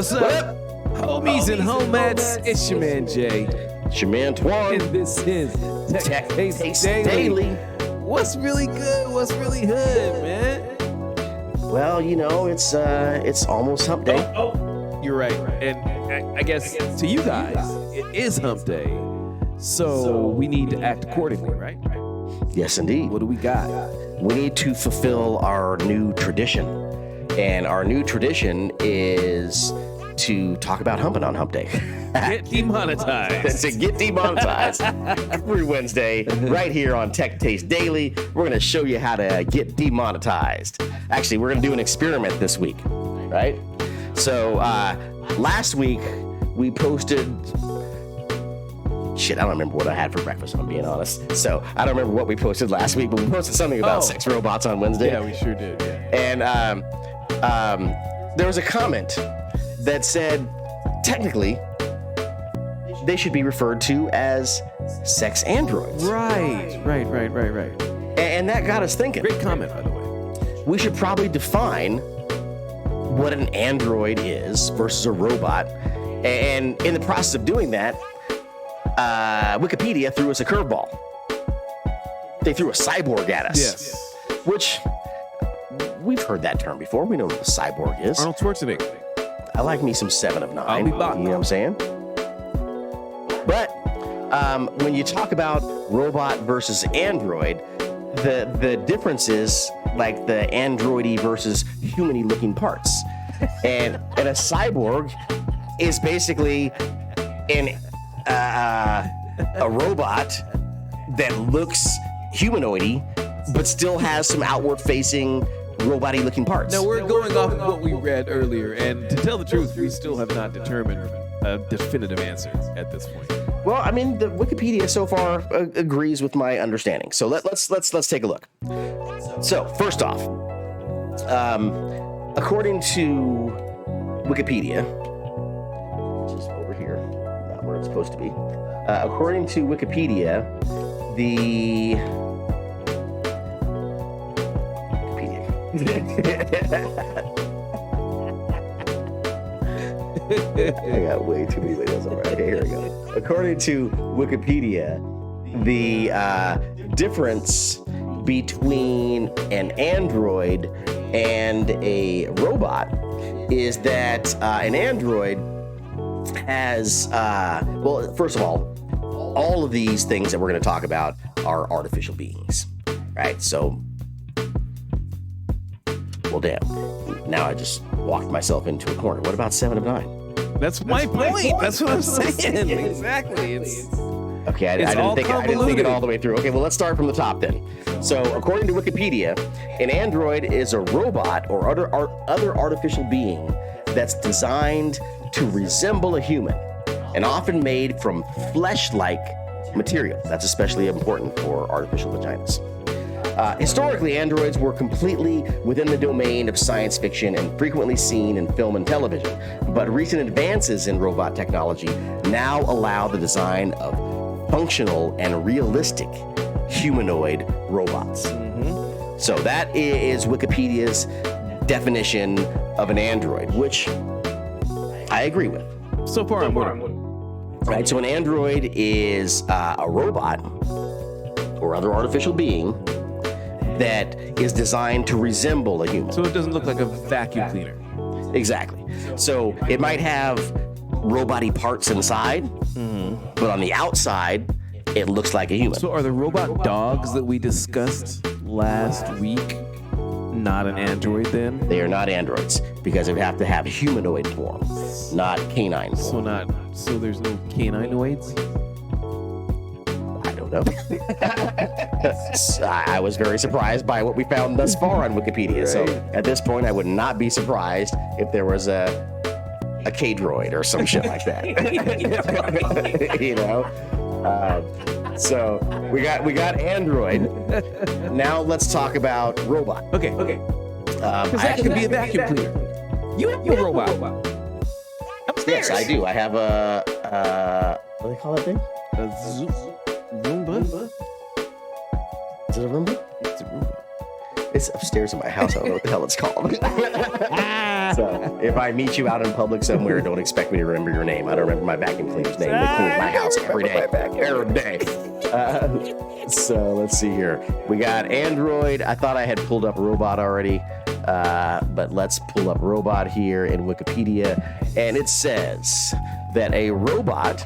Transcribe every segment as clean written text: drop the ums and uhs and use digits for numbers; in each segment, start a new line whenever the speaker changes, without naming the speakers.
What's up? Homies and homettes, it's your man Jay.
It's your man Twan.
And this is
Tech
Taste
Taste
Daily.
Daily.
What's really good? What's really hood, man?
Well, you know, it's almost hump day.
You're right. And I guess to you guys, it is hump day. So we need to act accordingly, right?
Yes, indeed.
What do we got?
We need to fulfill our new tradition. And our new tradition is to talk about humping on hump day.
Get demonetized.
To get demonetized every Wednesday right here on Tech Taste Daily. We're going to show you how to get demonetized. Actually, we're going to do an experiment this week, right? So last week we posted... Shit, I don't remember what I had for breakfast, if I'm being honest. So I don't remember what we posted last week, but we posted something about sex robots on Wednesday.
Yeah, we sure did. Yeah.
And there was a comment that said, technically, they should be referred to as sex androids.
Right.
And that got us thinking.
Great comment, by the way.
We should probably define what an android is versus a robot. And in the process of doing that, Wikipedia threw us a curveball. They threw a cyborg at us.
Yes.
Which, we've heard that term before. We know what a cyborg is.
Arnold Schwarzenegger.
I like me some 7 of 9.
I'll be back.
You know what I'm saying? But when you talk about robot versus android, the difference is like the androidy versus humany looking parts. And a cyborg is basically a robot that looks humanoidy, but still has some outward-facing, robot-y looking parts.
Now, we're going off of what we read earlier, and to tell the truth, we still have not determined a definitive answer at this point.
Well, I mean, the Wikipedia so far agrees with my understanding. So let's take a look. So first off, according to Wikipedia, which is over here, not where it's supposed to be. According to Wikipedia, I got way too many videos over. Okay, here we go. According to Wikipedia, the difference between an android and a robot is that an android has, well, first of all of these things that we're going to talk about are artificial beings, right? So, well, damn. Now I just walked myself into a corner. What about 7 of 9?
That's my point. That's what I'm saying. Exactly.
Okay, I didn't think it all the way through. Okay, well, let's start from the top then. So, according to Wikipedia, an android is a robot or other artificial being that's designed to resemble a human and often made from flesh-like material. That's especially important for artificial vaginas. Historically, androids were completely within the domain of science fiction and frequently seen in film and television. But recent advances in robot technology now allow the design of functional and realistic humanoid robots. Mm-hmm. So that is Wikipedia's definition of an android, which I agree with.
So far, I'm with.
Right, so an android is a robot or other artificial being that is designed to resemble a human.
So it doesn't look like a vacuum cleaner.
Exactly. So it might have robot-y parts inside, but on the outside, it looks like a human.
So are the robot dogs that we discussed last week not an android then?
They are not androids because they would have to have humanoid form, not canine form.
So there's no caninoids?
I don't know. I was very surprised by what we found thus far on Wikipedia. Right. So at this point, I would not be surprised if there was a K-droid or some shit like that. You know? So we got android. Now let's talk about robot.
Okay. Because that could be a vacuum cleaner. You have a robot. Upstairs.
Yes, I do. I have a what do they call that thing?
A Roomba?
Is it a Roomba?
It's a Roomba.
It's upstairs in my house. I don't know what the hell it's called. So if I meet you out in public somewhere, don't expect me to remember your name. I don't remember my vacuum cleaner's name. They clean my house every day. So let's see here. We got Android. I thought I had pulled up robot already, but let's pull up robot here in Wikipedia. And it says that a robot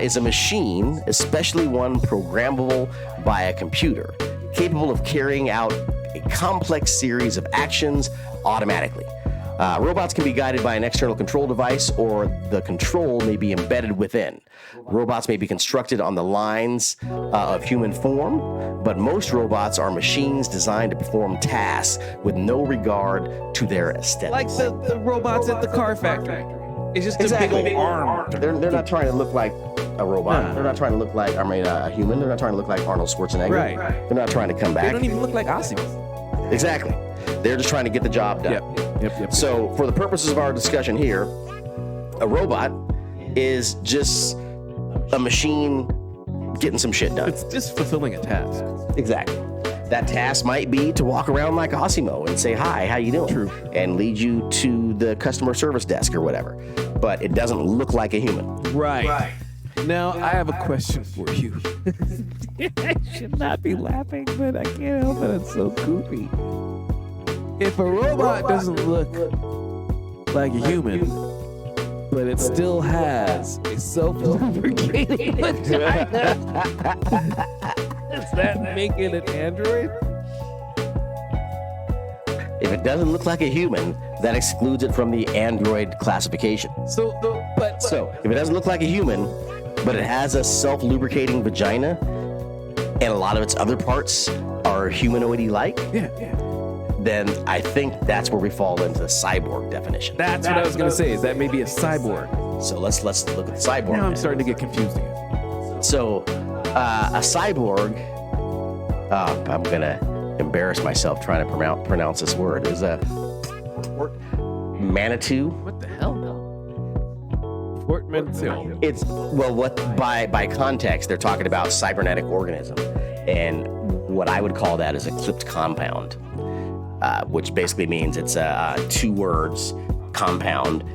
is a machine, especially one programmable by a computer, capable of carrying out a complex series of actions automatically. Robots can be guided by an external control device, or the control may be embedded within. Robots may be constructed on the lines of human form, but most robots are machines designed to perform tasks with no regard to their aesthetics.
Like the robots at the car factory. It's just a big arm.
They're not trying to look like a robot. Nah. They're not trying to look like, a human. They're not trying to look like Arnold Schwarzenegger.
Right.
They're not trying to come back.
They don't even look like Osimo.
Exactly. They're just trying to get the job done.
Yep.
So for the purposes of our discussion here, a robot is just a machine getting some shit done.
It's just fulfilling a task.
Exactly. That task might be to walk around like Osimo and say, hi, how you doing?
True.
And lead you to the customer service desk or whatever. But it doesn't look like a human.
Right. Now, I have a question for you. I should not be laughing, but I can't help it. It's so goofy. If a robot doesn't look like a human, but it still has a self-lubricating vagina, does that make it an android?
If it doesn't look like a human, that excludes it from the android classification.
So
if it doesn't look like a human, but it has a self-lubricating vagina, and a lot of its other parts are humanoid-like, then I think that's where we fall into the cyborg definition.
That's what I was going to say, is that maybe a cyborg.
So let's look at the cyborg.
Now I'm starting to get confused again.
So a cyborg, I'm going to embarrass myself trying to pronounce this word, is a portmanteau.
What the hell? Portmanteau.
It's, well, what by context, they're talking about cybernetic organism. And what I would call that is a clipped compound. Which basically means it's two words compound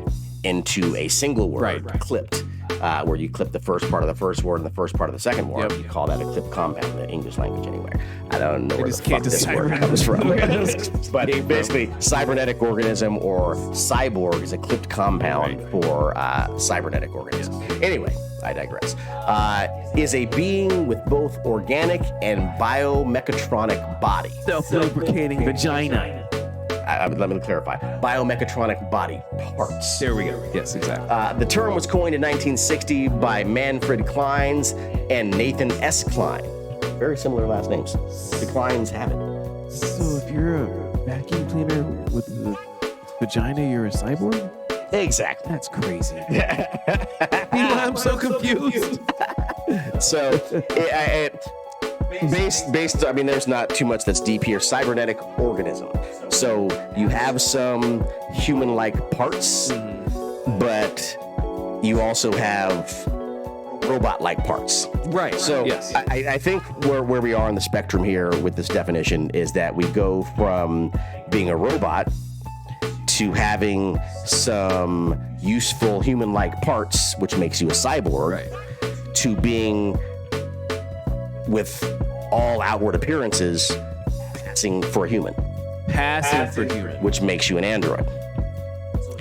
into a single word, clipped, where you clip the first part of the first word and the first part of the second word. You call that a clipped compound in the English language anyway. I don't know where the fuck this word comes from. But basically, cybernetic organism or cyborg is a clipped compound for cybernetic organism. Anyway, I digress. Is a being with both organic and biomechatronic body.
Self-lubricating vagina.
Let me clarify. Biomechatronic body parts.
There we go. Yes, exactly.
The term was coined in 1960 by Manfred Kleins and Nathan S. Klein. Very similar last names. The Kleins have it.
So if you're a vacuum cleaner with a vagina, you're a cyborg?
Exactly.
That's crazy. I'm so confused.
So, based, I mean, there's not too much that's deep here. Cybernetic organism. So you have some human-like parts, but you also have robot-like parts.
Right.
So
yes.
I think where we are on the spectrum here with this definition is that we go from being a robot to having some useful human-like parts, which makes you a cyborg, to being with all outward appearances passing for a human.
Passing for human.
Which makes you an android.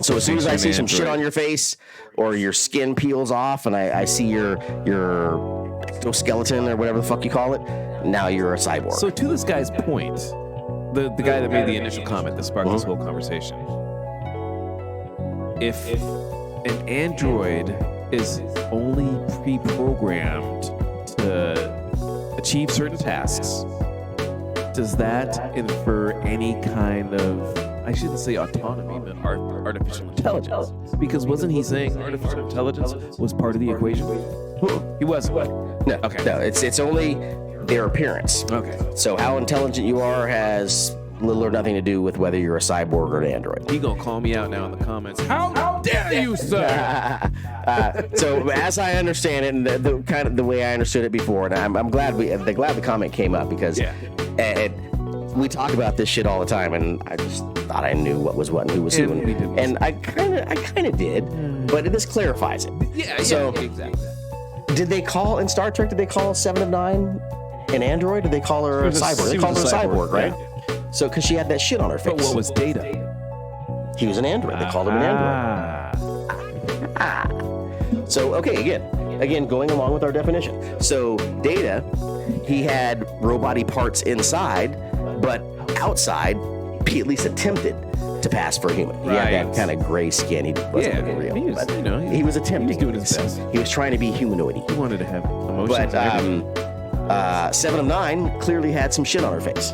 So as soon as I see some shit on your face or your skin peels off and I see your exoskeleton or whatever the fuck you call it, now you're a cyborg.
So to this guy's point, the guy that made the initial comment that sparked this whole conversation, if an android is only pre-programmed to achieve certain tasks, does that infer any kind of, I shouldn't say autonomy, but artificial intelligence? Because wasn't he saying artificial intelligence was part of the equation? He wasn't.
No,
okay.
No, it's only their appearance.
Okay.
So how intelligent you are has little or nothing to do with whether you're a cyborg or an android.
He gonna call me out now in the comments. How dare you, sir?
So as I understand it, and the kind of the way I understood it before, and I'm glad the comment came up because we talk about this shit all the time, and I just thought I knew what was what and who was who, and I kind of did, but this clarifies it.
Yeah, exactly.
Did they call in Star Trek? Did they call 7 of 9 an android? Did they call her a cyborg? They called her a cyborg, right? Yeah. So because she had that shit on her face.
But what was Data?
He was an android. They called him an android. So okay, again, going along with our definition. So Data, he had robot-y parts inside, but outside, he at least attempted to pass for a human. He had that kind of gray skin. He wasn't looking real. He was attempting. He was doing his best. He was trying to be humanoid.
He wanted to have emotions.
But 7 of 9 clearly had some shit on her face.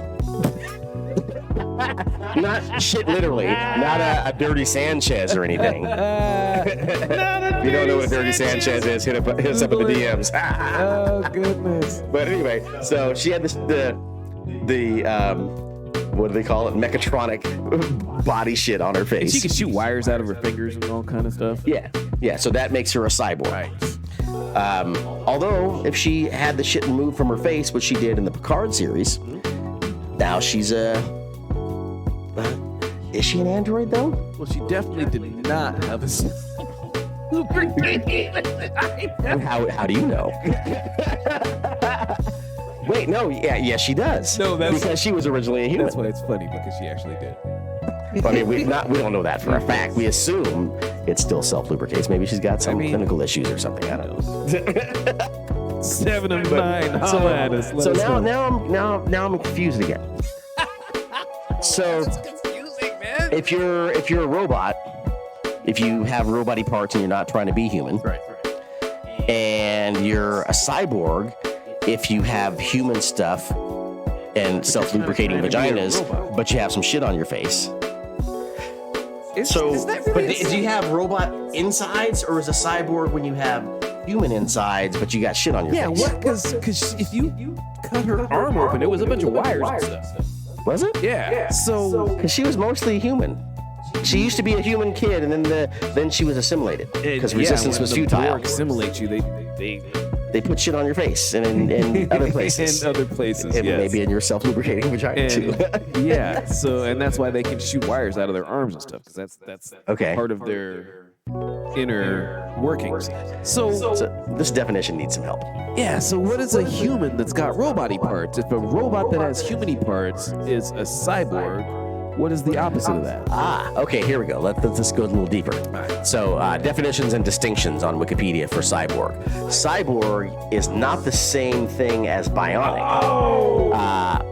Not shit literally. Not a dirty Sanchez or anything. If you don't know what a dirty Sanchez is, hit us up in the DMs.
Oh, goodness.
But anyway, so she had the what do they call it? Mechatronic body shit on her face.
And she could shoot wires out of her fingers and all kind of stuff.
Yeah. So that makes her a cyborg.
Right.
Although, if she had the shit removed from her face, which she did in the Picard series, now she's a... is she an android, though?
Well, she definitely did not have a super
How do you know? Wait, no, yeah, she does.
No,
because she was originally a human.
That's why it's funny, because she actually did.
I mean, we don't know that for a fact. We assume it still self-lubricates. Maybe she's got some clinical issues or something. I don't know.
7 of 9.
So now I'm confused again. So
confusing, man.
if you're a robot, if you have robot-y parts and you're not trying to be human,
right.
And you're a cyborg, if you have human stuff and self-lubricating vaginas, but you have some shit on your face. Is that really but do you have robot insides, or is a cyborg when you have human insides, but you got shit on your face?
Yeah, what? Because if you cut her arm open, it was a bunch of wires and stuff.
Was it?
Yeah. So
because she was mostly human. She used to be a human kid, and then she was assimilated because resistance was futile.
Borg assimilate you.
They put shit on your face and in other places.
And other places,
and maybe in your self-lubricating vagina too.
Yeah. So and that's why they can shoot wires out of their arms and stuff, because that's part of their inner workings. So
this definition needs some help.
Yeah. So what is a human that's got robot-y parts? If a robot that has human-y parts is a cyborg, what is the opposite of that?
Okay, here we go. Let's just go a little deeper. So, definitions and distinctions on Wikipedia for cyborg. Cyborg is not the same thing as bionic.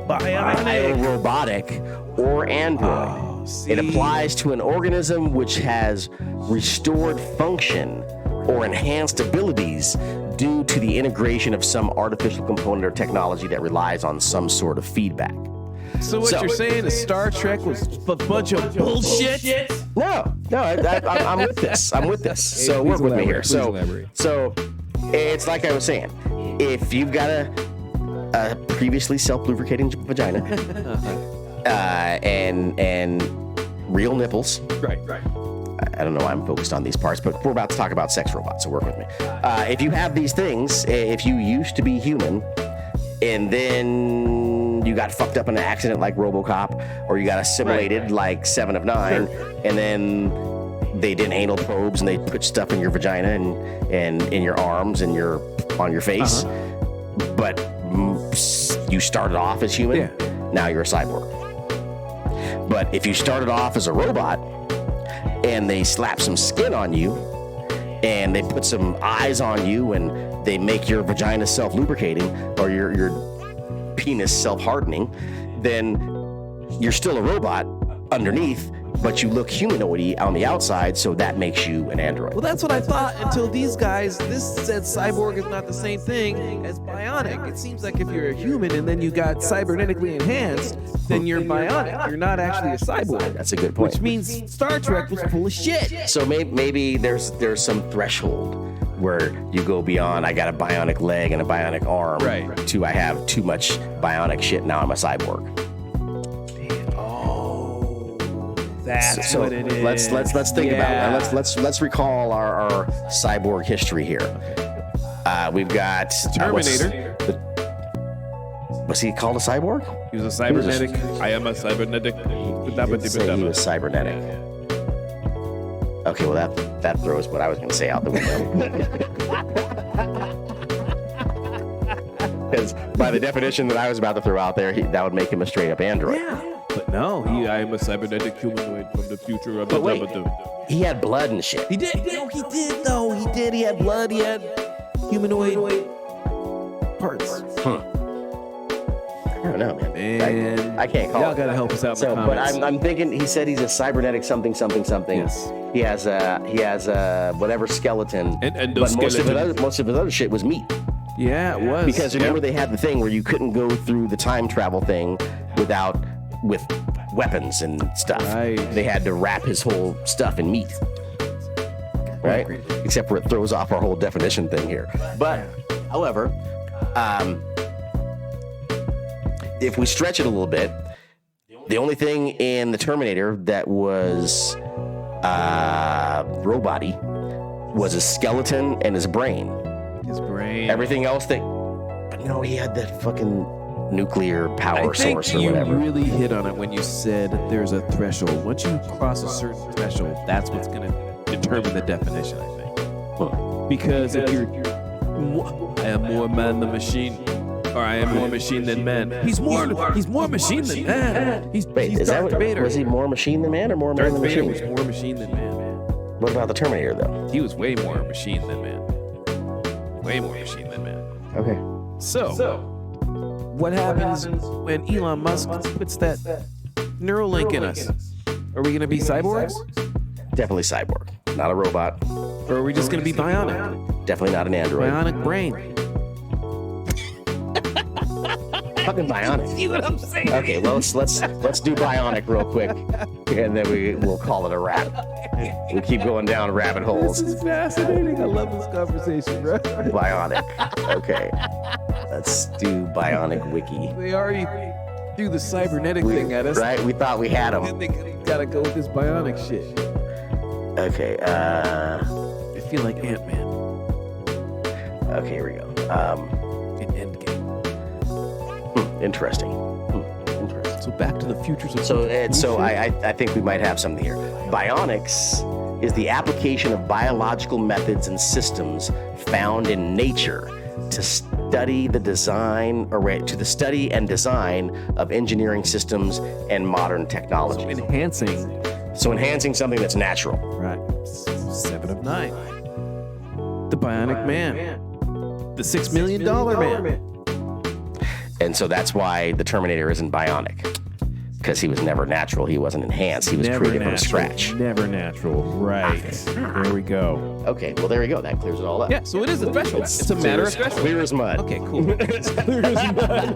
Bionic.
Robotic or android. It applies to an organism which has restored function or enhanced abilities due to the integration of some artificial component or technology that relies on some sort of feedback.
So what you're saying is Star Trek was a bunch of bullshit?
No, I'm with this.
Hey,
so work with me here.
Elaborate.
So it's like I was saying, if you've got a previously self-lubricating vagina and real nipples,
right.
I don't know why I'm focused on these parts, but we're about to talk about sex robots, so work with me. If you have these things, if you used to be human, and then you got fucked up in an accident like RoboCop, or you got assimilated like 7 of 9, and then they did anal probes and they put stuff in your vagina and in your arms and on your face, but you started off as human, now you're a cyborg. But if you started off as a robot and they slap some skin on you and they put some eyes on you and they make your vagina self-lubricating or your penis self-hardening, then you're still a robot underneath, but you look humanoid-y on the outside, so that makes you an android.
Well, that's what I thought until these guys, this said cyborg is not the same thing as bionic. It seems like if you're a human and then you got cybernetically enhanced, then you're bionic. You're not actually a cyborg.
That's a good point.
Which means Star Trek was full of shit.
So maybe there's some threshold where you go beyond, I got a bionic leg and a bionic arm, to I have too much bionic shit, now I'm a cyborg.
That's what it is.
Let's think about it. Let's recall our cyborg history here. We've got
Terminator.
Was he called a cyborg?
He was a cybernetic. I am a cybernetic.
He did say he was cybernetic. Okay, well that throws what I was going to say out the window. Because by the definition that I was about to throw out there, that would make him a straight up android.
Yeah. But no, I am a cybernetic humanoid from the future of the
wait, he had blood and shit.
He did. No, he did though. He did. He had blood. He had humanoid parts.
I don't know, man. I can't call
Y'all
it.
Gotta help us out.
So, but I'm thinking he said he's a cybernetic something.
Yes.
He has a whatever skeleton.
And
but most of his other shit was meat.
Yeah, it was.
Because remember they had the thing where you couldn't go through the time travel thing with weapons and stuff.
Right.
They had to wrap his whole stuff in meat. Right? Except for it throws off our whole definition thing here. But, however, if we stretch it a little bit, the only thing in the Terminator that was robot-y was his skeleton and his brain. Everything else he had that fucking nuclear power source or whatever.
You really hit on it when you said there's a threshold. Once you cross a certain threshold, that's what's going to determine the definition, I think.
Huh.
Because if you're, I am more man than machine, or I am more machine than man. He's more machine than man. He's Darth Vader.
Was he more machine than man or more man than machine?
Darth Vader was more machine than man.
What about the Terminator though?
He was way more machine than man. Way more machine than man.
Okay.
So what happens when Elon Musk puts that Neuralink in us? Are we going to be cyborgs?
Definitely cyborg. Not a robot.
Or are we just going to be bionic?
Definitely not an android.
Bionic brain.
Fucking bionic.
See what I'm saying?
Okay, well let's do bionic real quick, and then we'll call it a wrap. We keep going down rabbit holes.
This is fascinating. I love this conversation, bro.
Bionic. Okay. Let's do bionic wiki.
They already do the cybernetic thing at us.
Right? We thought we had them.
And they gotta go with this bionic shit.
Okay.
I feel like Ant-Man.
Okay, here we go.
In Endgame.
Interesting.
So back to the futures of
So I think we might have something here. Bionics is the application of biological methods and systems found in nature to study the study and design of engineering systems and modern technology.
So
enhancing something that's natural.
Right. 7 of 9. The Bionic Man. The $6 million man.
And so that's why the Terminator isn't bionic. Because he was never natural. He wasn't enhanced. He was created from scratch.
Never natural. Right. There we go.
Okay, well, there we go. That clears it all up.
Yeah, so it is a threshold. It's a matter of threshold.
Clear as mud.
Okay, cool. It's clear as mud.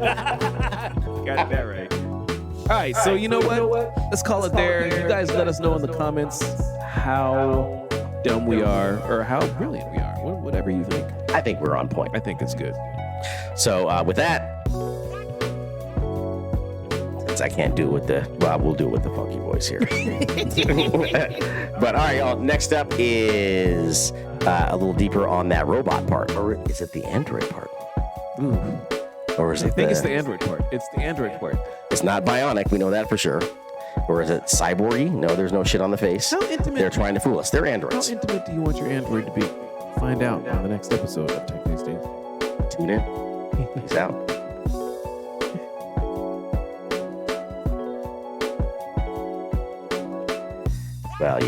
Got that right. All right, so you know what? Let's call it there. You guys let us know in the comments how dumb we are or how brilliant we are. Whatever you think.
I think we're on point.
I think it's good.
So with that, since I can't do it with we'll do it with the funky voice here. But all right, y'all. Next up is a little deeper on that robot part, or is it the android part?
Ooh.
Or is it?
I think it's the android part. It's the android part.
It's not bionic. We know that for sure. Or is it cyborgy? No, there's no shit on the face.
How intimate?
They're trying to fool us. They're androids.
How intimate do you want your android to be? Find out on the next episode of Tech Taste Daily.
Tune in. Peace out. Well,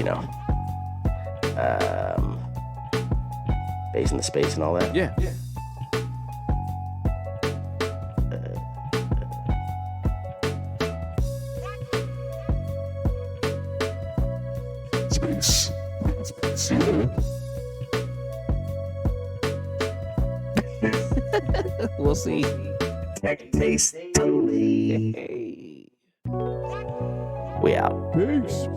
base in the space and all that.
Yeah.
Space.
We'll see.
Tech Taste Daily.
Hey.
We out.
Peace.